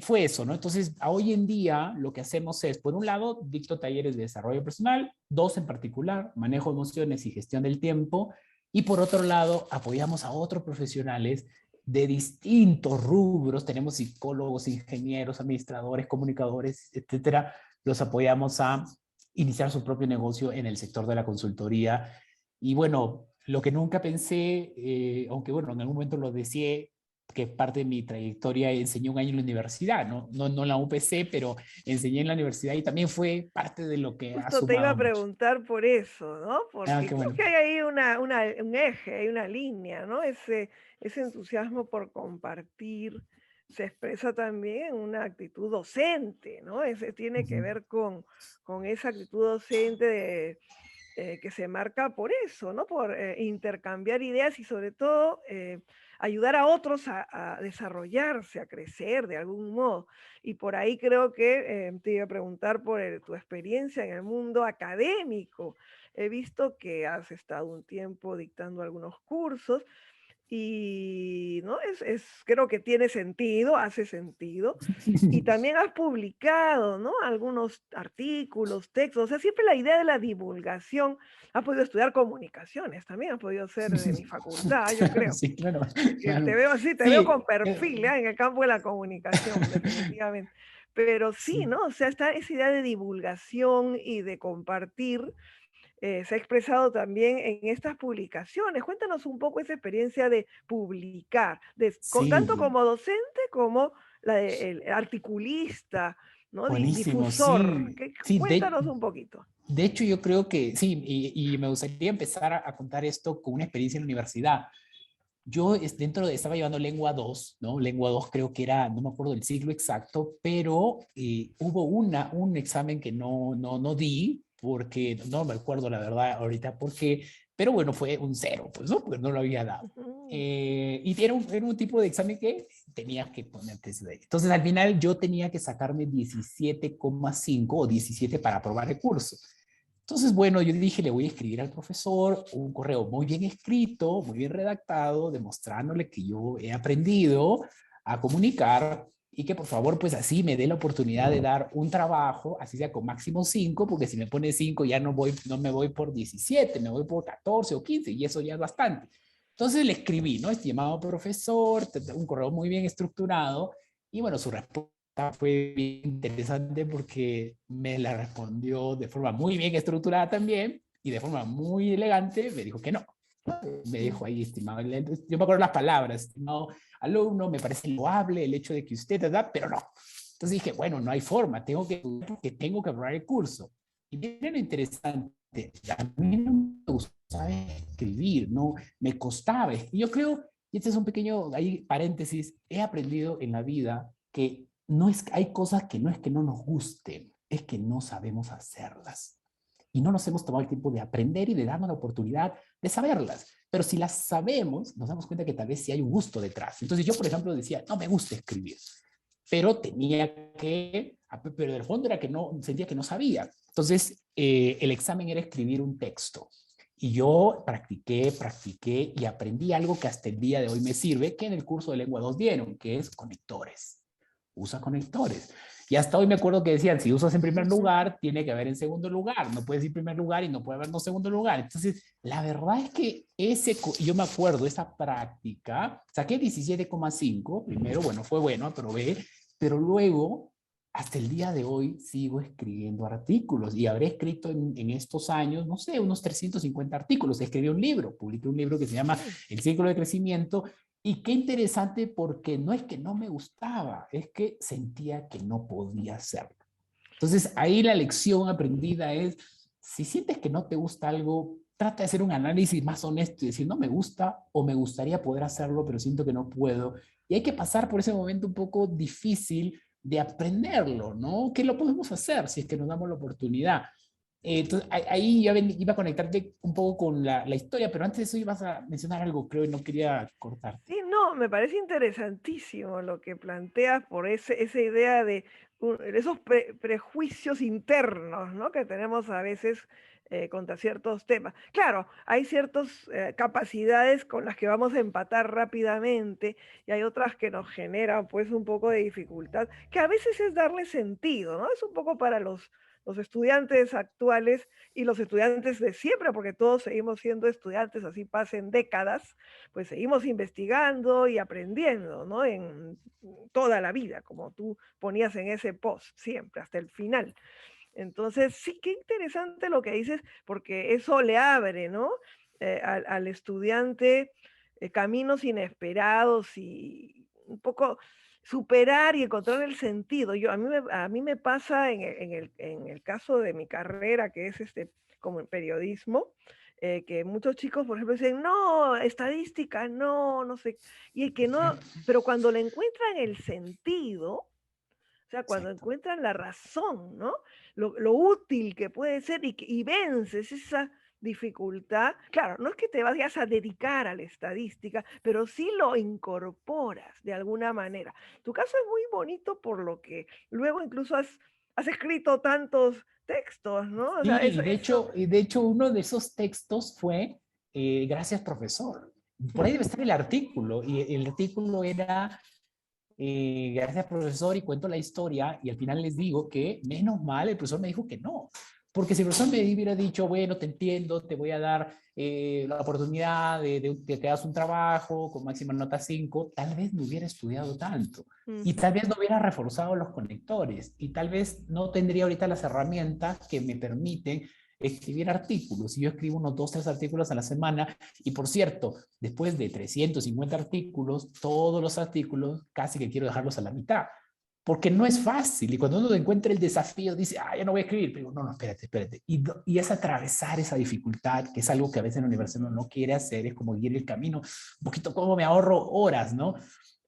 fue eso, ¿no? Entonces, a hoy en día lo que hacemos es, por un lado, dicto talleres de desarrollo personal, 2 en particular, manejo de emociones y gestión del tiempo, y por otro lado, apoyamos a otros profesionales de distintos rubros. Tenemos psicólogos, ingenieros, administradores, comunicadores, etcétera. Los apoyamos a iniciar su propio negocio en el sector de la consultoría. Y bueno, lo que nunca pensé, aunque bueno, en algún momento lo deseé, que parte de mi trayectoria, enseñé un año en la universidad, no en la UPC, pero enseñé en la universidad, y también fue parte de lo que ha Justo te iba a sumado mucho. preguntar por eso, ¿no? Ah, Porque qué creo bueno. que hay ahí un eje, hay una línea, ¿no? Ese entusiasmo por compartir se expresa también en una actitud docente, ¿no? Ese tiene que Ujú. ver con esa actitud docente que se marca por eso, ¿no? Por intercambiar ideas y sobre todo ayudar a otros a desarrollarse, a crecer de algún modo. Y por ahí creo que te iba a preguntar por tu experiencia en el mundo académico. He visto que has estado un tiempo dictando algunos cursos y ¿no? Creo que tiene sentido, hace sentido. Y también has publicado, ¿no? Algunos artículos, textos, o sea, siempre la idea de la divulgación. Has podido estudiar comunicaciones, también has podido ser de mi facultad, yo Claro, creo. sí, claro, Que te claro. veo así, te veo Sí, con perfil, en el campo de la comunicación, definitivamente. Pero sí, sí, ¿no? O sea, está esa idea de divulgación y de compartir, se ha expresado también en estas publicaciones. Cuéntanos un poco esa experiencia de publicar, tanto sí, como docente como el articulista, ¿no? buenísimo, Difusor. sí, sí, Cuéntanos un poquito. de hecho yo creo que sí, y me gustaría empezar a contar esto con una experiencia en la universidad. Yo estaba llevando lengua 2, ¿no? Lengua 2 creo que era, no me acuerdo del siglo exacto, pero hubo un examen que no di, porque no me acuerdo la verdad ahorita por qué, pero bueno, fue un cero, pues, ¿no? Porque no lo había dado. Ujú. Y era un tipo de examen que tenías que ponerte. Entonces, al final yo tenía que sacarme 17,5 o 17 para aprobar el curso. Entonces, bueno, yo dije, le voy a escribir al profesor un correo muy bien escrito, muy bien redactado, demostrándole que yo he aprendido a comunicar y que por favor, pues así me dé la oportunidad de dar un trabajo, así sea con máximo 5, porque si me pone 5 ya no me voy por 17, me voy por 14 o 15 y eso ya es bastante. Entonces le escribí, ¿no? Estimado profesor, un correo muy bien estructurado y bueno, su respuesta fue bien interesante porque me la respondió de forma muy bien estructurada también y de forma muy elegante me dijo que no. Me dijo ahí, estimado, yo me acuerdo las palabras, estimado alumno, me parece loable el hecho de que usted, ¿verdad? Pero no. Entonces dije, bueno, no hay forma, tengo que aprobar el curso. Y miren lo interesante, a mí no me gustaba escribir, no, me costaba. Y yo creo, y este es un pequeño ahí, paréntesis, he aprendido en la vida que no es, hay cosas que no es que no nos gusten, es que no sabemos hacerlas. Y no nos hemos tomado el tiempo de aprender y de darnos la oportunidad de saberlas. Pero si las sabemos, nos damos cuenta que tal vez sí hay un gusto detrás. Entonces yo, por ejemplo, decía, no me gusta escribir, pero tenía que, pero el fondo era que no, sentía que no sabía. Entonces el examen era escribir un texto. Y yo practiqué y aprendí algo que hasta el día de hoy me sirve, que en el curso de lengua 2 dieron, que es conectores. Usa conectores. Y hasta hoy me acuerdo que decían, si usas en primer lugar, tiene que haber en segundo lugar. No puedes ir primer lugar y no puede haber no segundo lugar. Entonces, la verdad es que yo me acuerdo, esa práctica, saqué 17,5, primero, bueno, fue bueno, aprobé, pero luego, hasta el día de hoy, sigo escribiendo artículos y habré escrito en estos años, no sé, unos 350 artículos. Escribí un libro, publiqué un libro que se llama El Círculo de Crecimiento. Y qué interesante porque no es que no me gustaba, es que sentía que no podía hacerlo. Entonces ahí la lección aprendida es, si sientes que no te gusta algo, trata de hacer un análisis más honesto y decir, no me gusta o me gustaría poder hacerlo, pero siento que no puedo. Y hay que pasar por ese momento un poco difícil de aprenderlo, ¿no? ¿Qué lo podemos hacer si es que nos damos la oportunidad? Entonces, ahí ya iba a conectarte un poco con la historia, pero antes de eso ibas a mencionar algo, creo, y no quería cortarte. Sí, no, me parece interesantísimo lo que planteas por esa idea de esos prejuicios internos, ¿no? Que tenemos a veces contra ciertos temas. Claro, hay ciertas capacidades con las que vamos a empatar rápidamente y hay otras que nos generan pues un poco de dificultad, que a veces es darle sentido, ¿no? Es un poco para los estudiantes actuales y los estudiantes de siempre, porque todos seguimos siendo estudiantes, así pasen décadas, pues seguimos investigando y aprendiendo, ¿no? En toda la vida, como tú ponías en ese post, siempre, hasta el final. Entonces, sí, qué interesante lo que dices, porque eso le abre, ¿no? Al estudiante caminos inesperados y un poco superar y encontrar el sentido. A mí me pasa en el caso de mi carrera, que es como el periodismo, que muchos chicos, por ejemplo, dicen, no, estadística, no, no sé, y el que no, pero cuando le encuentran el sentido, o sea, cuando Exacto. encuentran la razón, ¿no? Lo útil que puede ser y vences esa dificultad. Claro, no es que te vayas a dedicar a la estadística, pero sí lo incorporas de alguna manera. Tu caso es muy bonito por lo que luego incluso has escrito tantos textos, ¿no? O Sí, sea, eso, y de hecho uno de esos textos fue Gracias, profesor. por ahí debe estar el artículo, y el artículo era, gracias profesor, y cuento la historia, y al final les digo que menos mal el profesor me dijo que no, porque si el profesor me hubiera dicho, bueno, te entiendo, te voy a dar la oportunidad de que hagas un trabajo con máxima nota 5, tal vez no hubiera estudiado tanto, y tal vez no hubiera reforzado los conectores, y tal vez no tendría ahorita las herramientas que me permiten escribir artículos. Y yo escribo unos 2, 3 artículos a la semana, y por cierto, después de 350 artículos, todos los artículos casi que quiero dejarlos a la mitad, porque no es fácil. Y cuando uno encuentra el desafío, dice, ya no voy a escribir, pero no, espérate. Y es atravesar esa dificultad, que es algo que a veces en la universidad uno no quiere hacer, es como ir el camino, un poquito como me ahorro horas, ¿no?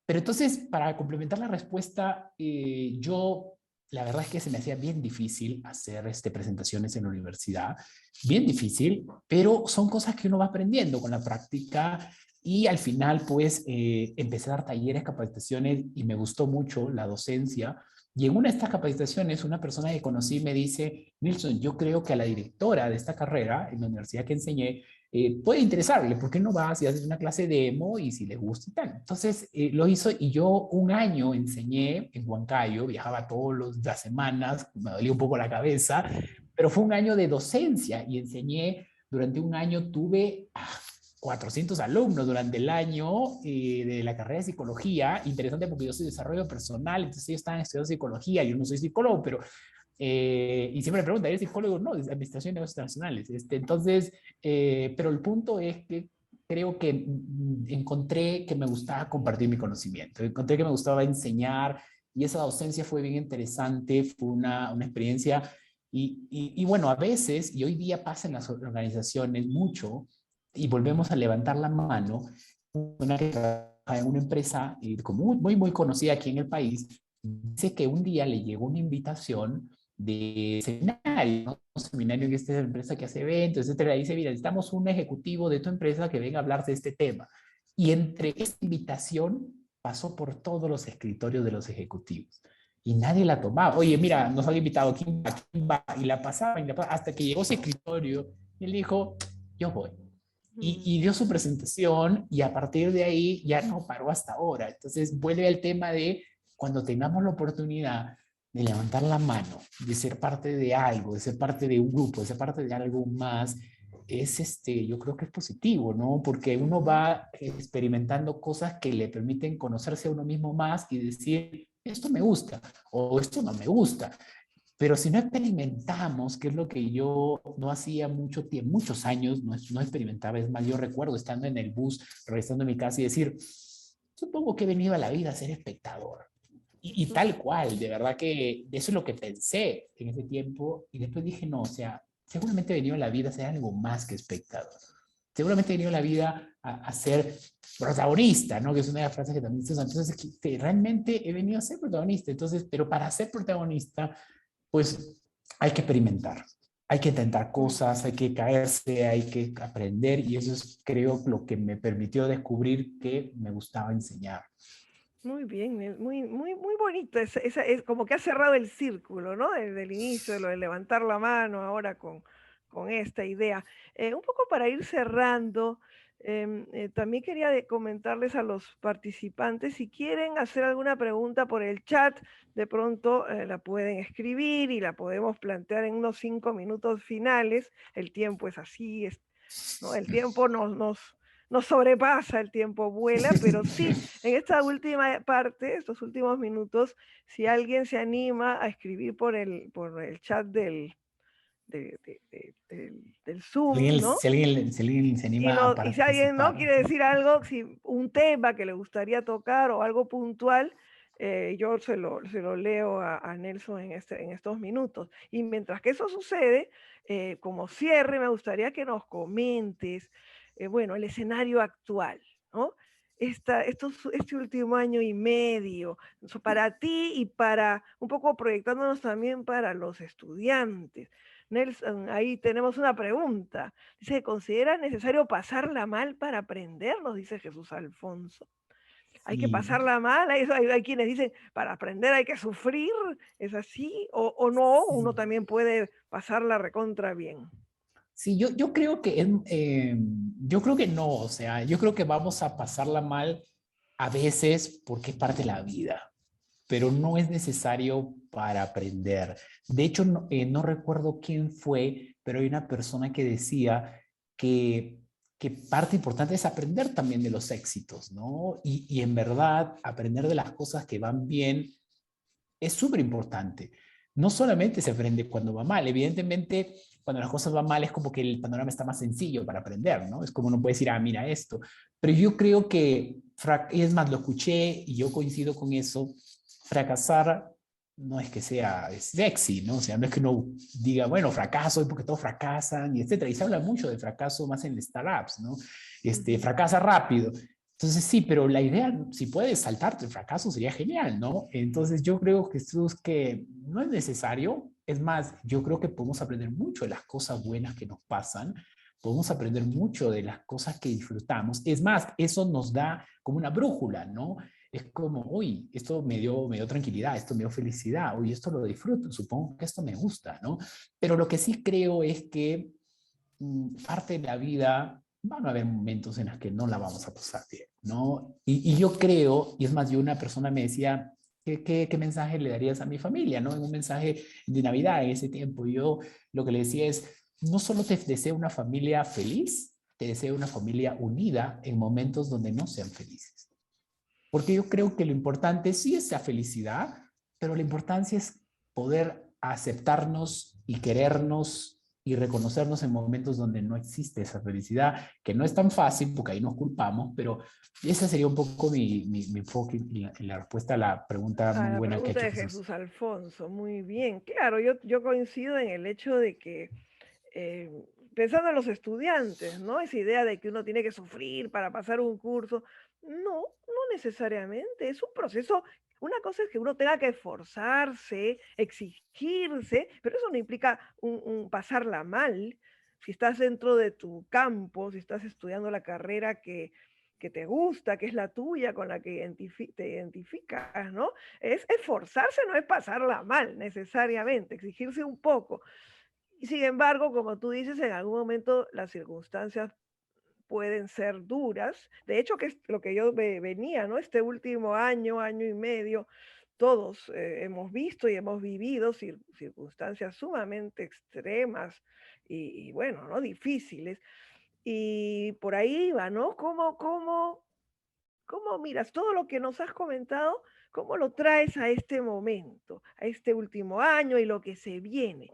Pero entonces, para complementar la respuesta, la verdad es que se me hacía bien difícil hacer presentaciones en la universidad, bien difícil, pero son cosas que uno va aprendiendo con la práctica, y al final, pues, empecé a dar talleres, capacitaciones, y me gustó mucho la docencia. Y en una de estas capacitaciones, una persona que conocí me dice, Nilson, yo creo que a la directora de esta carrera, en la universidad que enseñé, puede interesarle, ¿por qué no vas y haces una clase demo y si le gusta y tal? Entonces lo hizo, y yo un año enseñé en Huancayo, viajaba todas las semanas, me dolía un poco la cabeza, pero fue un año de docencia y enseñé durante un año, tuve 400 alumnos durante el año de la carrera de psicología. Interesante porque yo soy desarrollo personal, entonces ellos estaban estudiando psicología, yo no soy psicólogo, pero y siempre me preguntan, ¿eres psicólogo? No, es administración de negocios internacionales. Entonces, pero el punto es que creo que encontré que me gustaba compartir mi conocimiento, encontré que me gustaba enseñar, y esa docencia fue bien interesante, fue una experiencia. Y bueno, a veces, y hoy día pasa en las organizaciones mucho, y volvemos a levantar la mano, una que trabaja en una empresa muy conocida aquí en el país, dice que un día le llegó una invitación de seminario, ¿no? Un seminario en esta empresa que hace eventos, etcétera. Dice, mira, necesitamos un ejecutivo de tu empresa que venga a hablar de este tema. Y entre esta invitación pasó por todos los escritorios de los ejecutivos. Y nadie la tomaba. Oye, mira, nos han invitado, ¿quién va? ¿Quién va? Y la pasaban, hasta que llegó ese escritorio, y él dijo, yo voy. Y dio su presentación, y a partir de ahí ya no paró hasta ahora. Entonces vuelve al tema de cuando tengamos la oportunidad de levantar la mano, de ser parte de algo, de ser parte de un grupo, de ser parte de algo más, yo creo que es positivo, ¿no? Porque uno va experimentando cosas que le permiten conocerse a uno mismo más y decir, esto me gusta o esto no me gusta. Pero si no experimentamos, que es lo que yo no hacía mucho tiempo, muchos años, no experimentaba. Es más, yo recuerdo estando en el bus, regresando a mi casa y decir, supongo que he venido a la vida a ser espectador. Y tal cual, de verdad que eso es lo que pensé en ese tiempo. Y después dije, no, o sea, seguramente he venido a la vida a ser algo más que espectador. Seguramente he venido a la vida a ser protagonista, ¿no? Que es una de las frases que también se usan. Entonces, que realmente he venido a ser protagonista. Entonces, pero para ser protagonista, pues hay que experimentar, hay que intentar cosas, hay que caerse, hay que aprender, y eso es, creo, lo que me permitió descubrir que me gustaba enseñar. Muy bien, muy bonito. Es como que ha cerrado el círculo, ¿no? Desde el inicio, lo de levantar la mano, ahora con esta idea. Un poco para ir cerrando, también quería comentarles a los participantes, si quieren hacer alguna pregunta por el chat, de pronto la pueden escribir y la podemos plantear en unos 5 minutos finales. El tiempo es así, ¿no? El tiempo nos sobrepasa, el tiempo vuela, pero sí, en esta última parte, estos últimos minutos, si alguien se anima a escribir por el chat del Zoom, ¿no? Si alguien se Y, anima a no, y si alguien no participar. quiere decir algo, si un tema que le gustaría tocar o algo puntual, yo se lo leo a Nelson en estos minutos. Y mientras que eso sucede, como cierre, me gustaría que nos comentes, bueno, el escenario actual, ¿no? Este último año y medio, para ti y para un poco proyectándonos también para los estudiantes. Nelson, ahí tenemos una pregunta. Dice, ¿considera necesario pasarla mal para aprender? Nos dice Jesús Alfonso. Hay que Sí. pasarla mal. Hay quienes dicen, para aprender hay que sufrir. ¿Es así? O no, uno también puede pasarla recontra bien. Sí, yo creo que yo creo que no, o sea, yo creo que vamos a pasarla mal a veces porque es parte de la vida, pero no es necesario para aprender. De hecho, no recuerdo quién fue, pero hay una persona que decía que, que parte importante es aprender también de los éxitos, ¿no? Y en verdad, aprender de las cosas que van bien es súper importante. No solamente se aprende cuando va mal, evidentemente cuando las cosas van mal es como que el panorama está más sencillo para aprender, ¿no? Es como no puedes decir, ah, mira esto. Pero yo creo que, es más, lo escuché y yo coincido con eso, fracasar no es que sea sexy, ¿no? O sea, no es que uno diga, bueno, fracaso es porque todos fracasan y etcétera. Y se habla mucho de fracaso más en startups, ¿no? Ujú. Fracasa rápido. Entonces sí, pero la idea, si puedes saltarte el fracaso, sería genial, ¿no? Entonces yo creo, Jesús, que no es necesario. Es más, yo creo que podemos aprender mucho de las cosas buenas que nos pasan, podemos aprender mucho de las cosas que disfrutamos. Es más, eso nos da como una brújula, ¿no? Es como, uy, esto me dio tranquilidad, esto me dio felicidad, uy, esto lo disfruto, supongo que esto me gusta, ¿no? Pero lo que sí creo es que parte de la vida van a haber momentos en los que no la vamos a pasar bien, ¿no? Y yo creo, y es más, yo una persona me decía, ¿qué mensaje le darías a mi familia, ¿no? En un mensaje de Navidad en ese tiempo, yo lo que le decía es, no solo te deseo una familia feliz, te deseo una familia unida en momentos donde no sean felices. Porque yo creo que lo importante sí es la felicidad, pero la importancia es poder aceptarnos y querernos y reconocernos en momentos donde no existe esa felicidad, que no es tan fácil porque ahí nos culpamos, pero ese sería un poco mi enfoque en la respuesta a la pregunta A muy la buena que ha pregunta hecho de Jesús. Jesús Alfonso, muy bien. Claro, yo coincido en el hecho de que, eh, pensando en los estudiantes, ¿no? Esa idea de que uno tiene que sufrir para pasar un curso, no necesariamente, es un proceso. Una cosa es que uno tenga que esforzarse, exigirse, pero eso no implica pasarla mal. Si estás dentro de tu campo, si estás estudiando la carrera que te gusta, que es la tuya, con la que te identificas, ¿no? Es esforzarse, no es pasarla mal necesariamente, exigirse un poco. Y sin embargo, como tú dices, en algún momento las circunstancias pueden ser duras. De hecho, que es lo que yo venía, ¿no? Este último año, año y medio, todos hemos visto y hemos vivido circunstancias sumamente extremas y bueno, ¿no? Difíciles. Y por ahí va, ¿no? ¿Cómo miras todo lo que nos has comentado? ¿Cómo lo traes a este momento, a este último año y lo que se viene?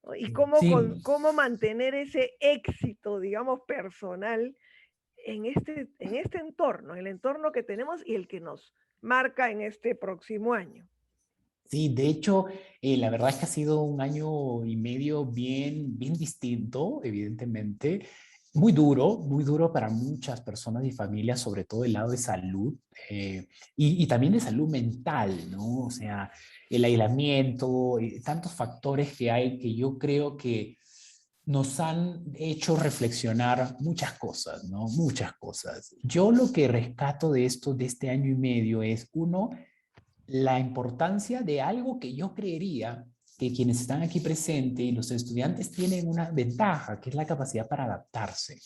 ¿No? Y Sí, cómo mantener ese éxito, digamos, personal en este entorno, el entorno que tenemos y el que nos marca en este próximo año. sí, de hecho, la verdad es que ha sido un año y medio bien distinto, evidentemente, muy duro para muchas personas y familias, sobre todo el lado de salud y también de salud mental, ¿no? O sea, el aislamiento, tantos factores que hay que yo creo que nos han hecho reflexionar muchas cosas, ¿no? Muchas cosas. Yo lo que rescato de esto, de este año y medio, es uno, la importancia de algo que yo creería que quienes están aquí presentes y los estudiantes tienen una ventaja, que es la capacidad para adaptarse.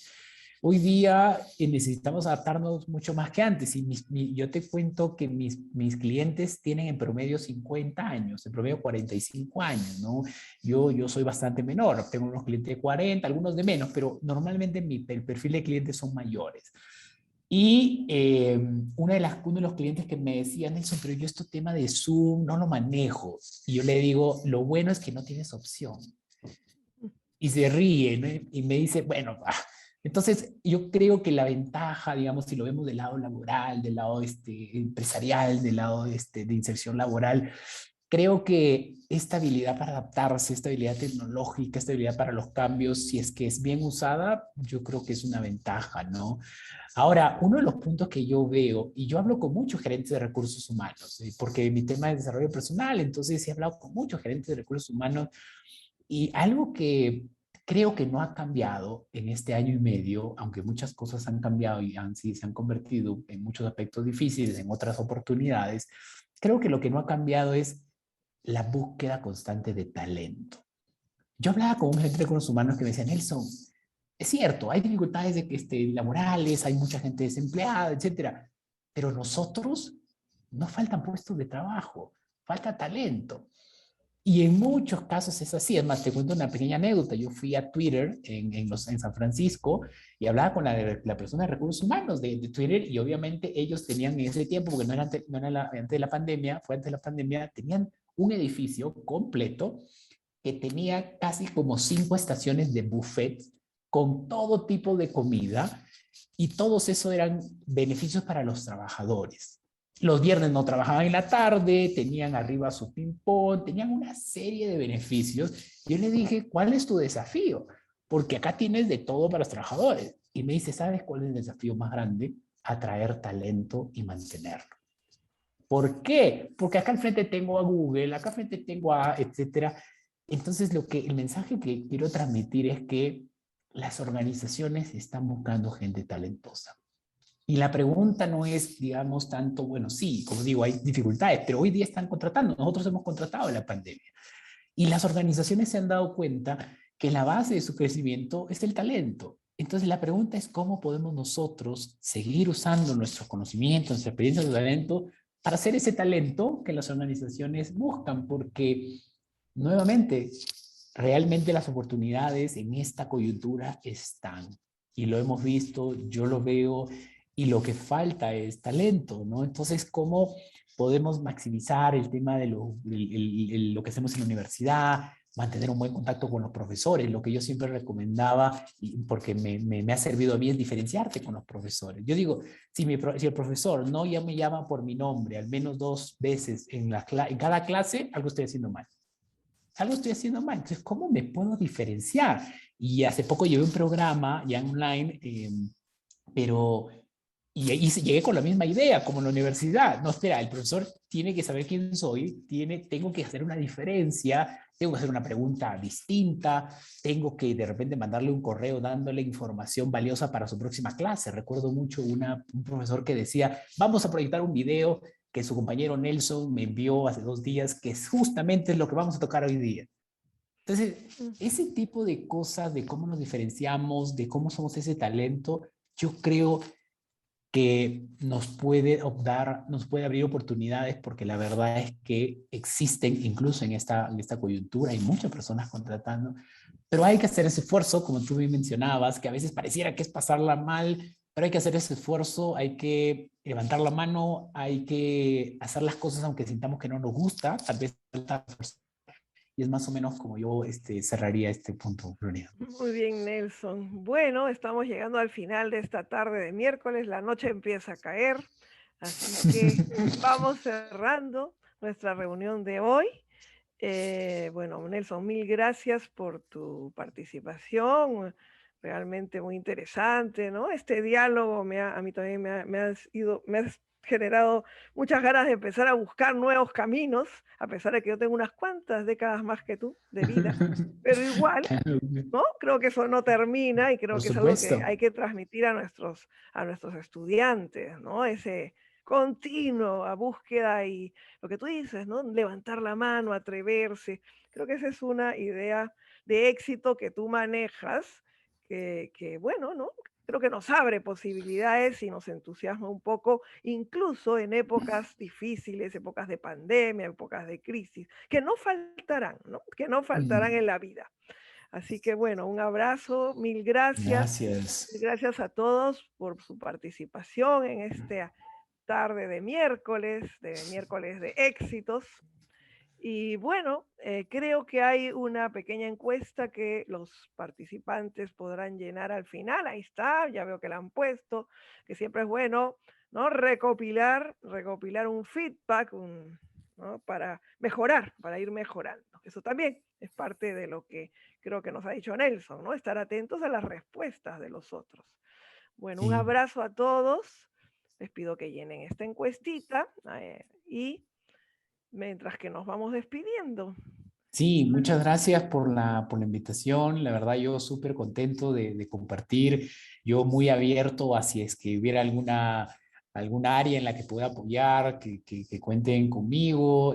Hoy día necesitamos adaptarnos mucho más que antes. Y yo te cuento que mis clientes tienen en promedio 50 años, en promedio 45 años, ¿no? Yo soy bastante menor, tengo unos clientes de 40, algunos de menos, pero normalmente el perfil de clientes son mayores. Y uno de los clientes que me decía, Nelson, pero yo este tema de Zoom no lo manejo. Y yo le digo, lo bueno es que no tienes opción. Y se ríe, ¿no? Y me dice, bueno, entonces yo creo que la ventaja, digamos, si lo vemos del lado laboral, del lado empresarial, del lado de inserción laboral, creo que esta habilidad para adaptarse, esta habilidad tecnológica, esta habilidad para los cambios, si es que es bien usada, yo creo que es una ventaja, ¿no? Ahora, uno de los puntos que yo veo, y yo hablo con muchos gerentes de recursos humanos, porque mi tema es desarrollo personal, entonces he hablado con muchos gerentes de recursos humanos, y algo que creo que no ha cambiado en este año y medio, aunque muchas cosas han cambiado y sí, se han convertido en muchos aspectos difíciles, en otras oportunidades, creo que lo que no ha cambiado es la búsqueda constante de talento. yo hablaba con un gerente de recursos humanos que me decía, Nelson, es cierto, hay dificultades laborales, hay mucha gente desempleada, etcétera, pero nosotros nos faltan puestos de trabajo, falta talento. Y en muchos casos es así. Es más, te cuento una pequeña anécdota. Yo fui a Twitter en San Francisco y hablaba con la persona de recursos humanos de Twitter, y obviamente ellos tenían en ese tiempo, porque no era antes de la pandemia, fue antes de la pandemia, tenían un edificio completo que tenía casi como 5 estaciones de buffet con todo tipo de comida, y todos esos eran beneficios para los trabajadores. Los viernes no trabajaban en la tarde, tenían arriba su ping-pong, tenían una serie de beneficios. Yo le dije, ¿cuál es tu desafío? Porque acá tienes de todo para los trabajadores. Y me dice, ¿sabes cuál es el desafío más grande? Atraer talento y mantenerlo. ¿Por qué? Porque acá al frente tengo a Google, acá al frente tengo a etcétera. Entonces, el mensaje que quiero transmitir es que las organizaciones están buscando gente talentosa. Y la pregunta no es, digamos, tanto, bueno, sí, como digo, hay dificultades, pero hoy día están contratando. Nosotros hemos contratado en la pandemia. Y las organizaciones se han dado cuenta que la base de su crecimiento es el talento. Entonces, la pregunta es cómo podemos nosotros seguir usando nuestros conocimientos, nuestra experiencia, nuestro talento para hacer ese talento que las organizaciones buscan, porque nuevamente, realmente las oportunidades en esta coyuntura están, y lo hemos visto, yo lo veo, y lo que falta es talento, ¿no? Entonces, ¿cómo podemos maximizar el tema de lo que hacemos en la universidad, mantener un buen contacto con los profesores? Lo que yo siempre recomendaba, y porque me ha servido a mí, es diferenciarte con los profesores. Yo digo, si el profesor no ya me llama por mi nombre al menos 2 veces en cada clase, algo estoy haciendo mal. Algo estoy haciendo mal. Entonces, ¿cómo me puedo diferenciar? Y hace poco llevé un programa ya online, pero y llegué con la misma idea, como en la universidad. No, espera, el profesor tiene que saber quién soy, tengo que hacer una diferencia, tengo que hacer una pregunta distinta, tengo que de repente mandarle un correo dándole información valiosa para su próxima clase. Recuerdo mucho un profesor que decía, vamos a proyectar un video que su compañero Nelson me envió hace 2 días, que justamente es lo que vamos a tocar hoy día. Entonces, ese tipo de cosas, de cómo nos diferenciamos, de cómo somos ese talento, yo creo que nos puede abrir oportunidades, porque la verdad es que existen, incluso en esta coyuntura, hay muchas personas contratando, pero hay que hacer ese esfuerzo, como tú bien mencionabas, que a veces pareciera que es pasarla mal, pero hay que hacer ese esfuerzo, hay que levantar la mano, hay que hacer las cosas aunque sintamos que no nos gusta, tal vez, y es más o menos como yo cerraría este punto, Gloria. Muy bien, Nelson. Bueno, estamos llegando al final de esta tarde de miércoles. La noche empieza a caer, así que vamos cerrando nuestra reunión de hoy. Bueno, Nelson, mil gracias por tu participación. Realmente muy interesante, ¿no? Este diálogo a mí también me has generado muchas ganas de empezar a buscar nuevos caminos, a pesar de que yo tengo unas cuantas décadas más que tú de vida, pero igual, ¿no? Creo que eso no termina, y creo Por que es algo que supuesto. hay que transmitir a nuestros estudiantes, ¿no? Ese continuo a búsqueda, y lo que tú dices, ¿no? Levantar la mano, atreverse. Creo que esa es una idea de éxito que tú manejas, bueno, ¿no? Creo que nos abre posibilidades y nos entusiasma un poco, incluso en épocas difíciles, épocas de pandemia, épocas de crisis, que no faltarán, ¿no? Que no faltarán en la vida. Así que bueno, un abrazo, mil gracias. Gracias. Gracias a todos por su participación en esta tarde de miércoles de éxitos. Y bueno, creo que hay una pequeña encuesta que los participantes podrán llenar al final. Ahí está, ya veo que la han puesto, que siempre es bueno, ¿no? Recopilar un feedback, ¿no? Para mejorar, para ir mejorando. Eso también es parte de lo que creo que nos ha dicho Nelson, ¿no? Estar atentos a las respuestas de los otros. Bueno, un Sí. abrazo a todos. Les pido que llenen esta encuestita, y mientras que nos vamos despidiendo. Sí, muchas gracias por la invitación. La verdad, yo súper contento de compartir. Yo muy abierto a si es que hubiera alguna área en la que pueda apoyar, que cuenten conmigo.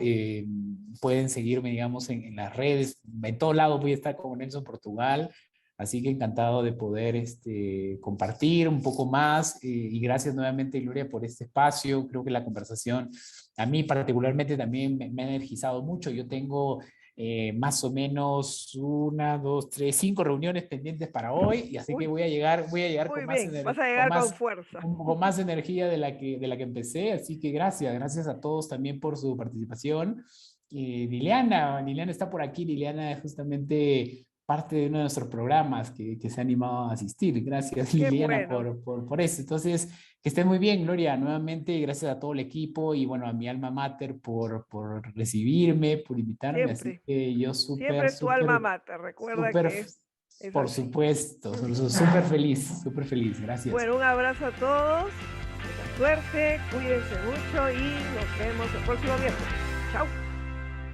Pueden seguirme, digamos, en las redes. En todos lados voy a estar con Nelson Portugal. Así que encantado de poder compartir un poco más. Y gracias nuevamente, Gloria, por este espacio. Creo que la conversación a mí particularmente también me ha energizado mucho. Yo tengo más o menos 1, 2, 3, 5 reuniones pendientes para hoy, y así que voy a llegar muy bien, vas a llegar con fuerza. con más energía de la que empecé. Así que gracias a todos también por su participación. Liliana está por aquí. Liliana es justamente parte de uno de nuestros programas que se ha animado a asistir. Gracias, Liliana, bueno. por eso. Entonces, que esté muy bien, Gloria, nuevamente. Gracias a todo el equipo y, bueno, a mi alma mater por recibirme, por invitarme. Siempre. Así que yo Siempre es tu alma mater, recuerda que es por así. supuesto, súper feliz. Gracias. Bueno, un abrazo a todos, mucha suerte, cuídense mucho y nos vemos el próximo viernes. Chao.